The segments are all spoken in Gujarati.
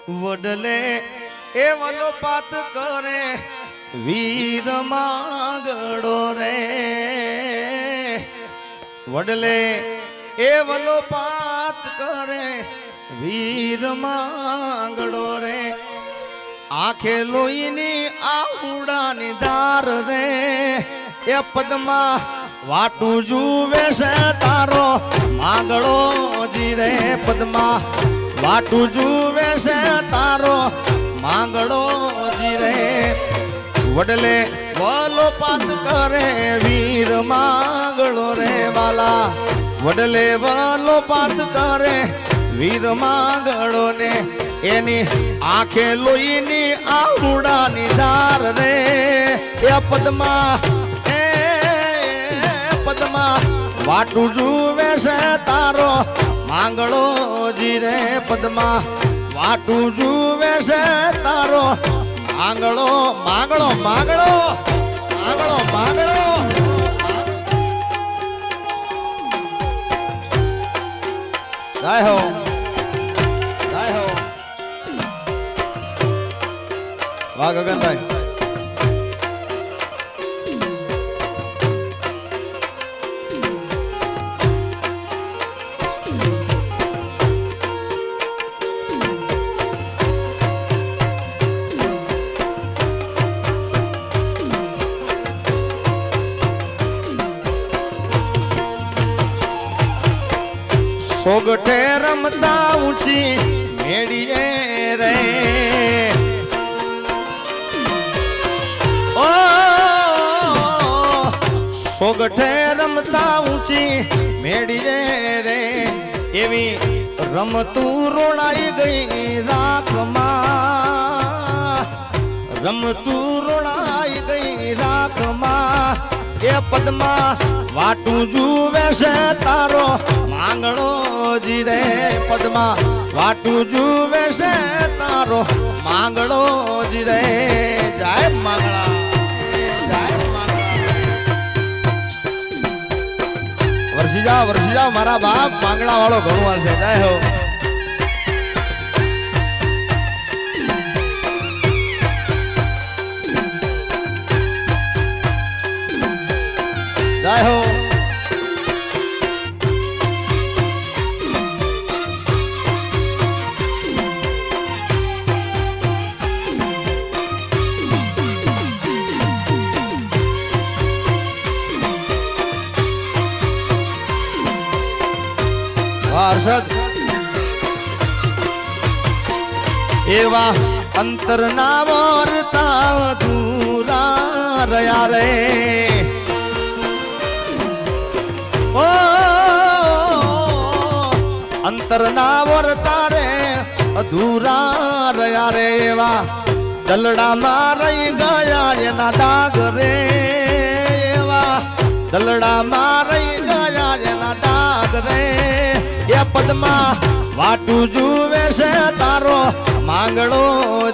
વડલે એ વલો પાત કરે વીર માંગડો રે વડલે એ વલો પાત કરે વીર માંગડો રે આંખે લોહીની આહુડાની દાર રે એ પદમાં વાટું જુવે છે તારો માંગડો જી રે પદમાં વાટું જુવે છે તારો માંગડો જી રે વડલે વલો પાત કરે વીર માંગડો રે વાલા વડલે વલો પાત કરે વીર માંગડો ને એની આંખે લોહીની આહુડાની દાર રે એ પદમાં વાટું જુવે છે તારો માંગડો જી રે પદમાં વાટું જુવે છે તારો માંગડો માંગડો માંગડો માંગડો માંગડો જય હો જય હો વાહ ગગનભાઈ સોગઠે રમતા ઊંચી મેડીએ રે ઓ સોગઠે રમતા ઊંચી મેડીએ રે એવી રમતું રોણાઈ ગઈ રાખમાં રમતું રોણાઈ ગઈ રાખમાં એ પદમાં વાટું જુવે છે તારો માંગડો જી રે પદમાં વાટું જુવે છે તારો માંગડો જી રે જય માંગળા જય માંગળા વર્ષી જાઓ મારા બાપ માંગડા વાળો ઘણું હાલશે જય હો જય હો હર્ષદ એવા અંતર ના વર્તા અધૂરા રહ્યા રે ઓ અંતર ના વર્તા રે અધૂરા રહ્યા રે એવા દલડામાં રહી ગયા એના દાગ રે એવા દલડામાં રહી ગયા એના દાગ રે એ પદમાં વાટું જુવે છે તારો માંગડો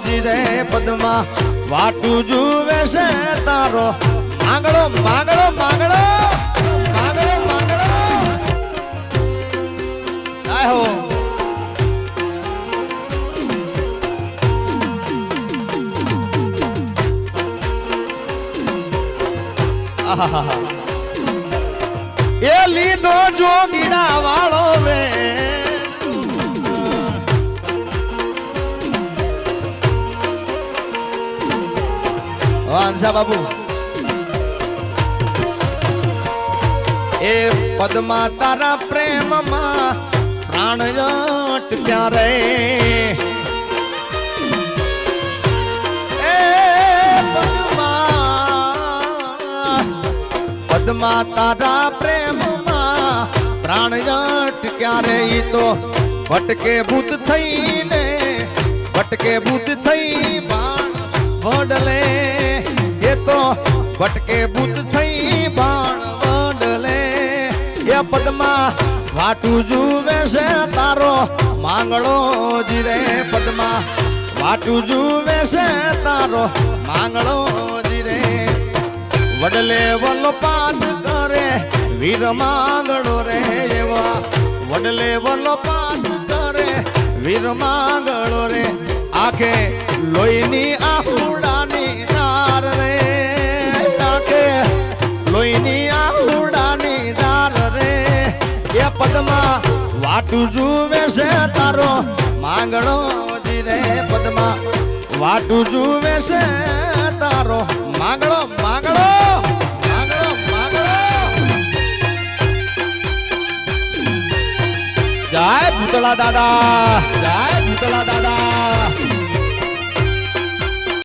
જી રે પદમાં વાટું જુવે છે તારો માંગડો માંગડો માંગડો માંગડો માંગડો જય હો આહા એ લીધો જોગીડા વાળો વે વાંસા બાબુ એ પદમાં તારા પ્રેમમાં પ્રાણ અટક્યા રે એ પદમાં તારા પ્રેમમાં પ્રાણ અટક્યા રે ઈ તો ભટકે ભૂત થઈને ભટકે ભૂત થઈ બાણ વડલે એ તો ભટકે ભૂત થઈ બાણ વડલે એ પદમાં વાટું જુવે છે તારો માંગડો જી રે પદમાં વાટું જુવે છે તારો માંગડો જી રે વડલે વલો પાત કરે વીર માંગડો રે એવા વડલે વલો પાત કરે વીર માંગડો રે આખે લોહીની આહુડાની ધાર રે આખે લોહીની આહુડાની ધાર રે એ પદમાં વાટું જુએ છે તારો માંગણો જી રે પદમાં વાટું જુએ છે તારો માંગણો માંગણો માંગણો માંગણો જય ભૂતળા દાદા જય ભૂતળા દાદા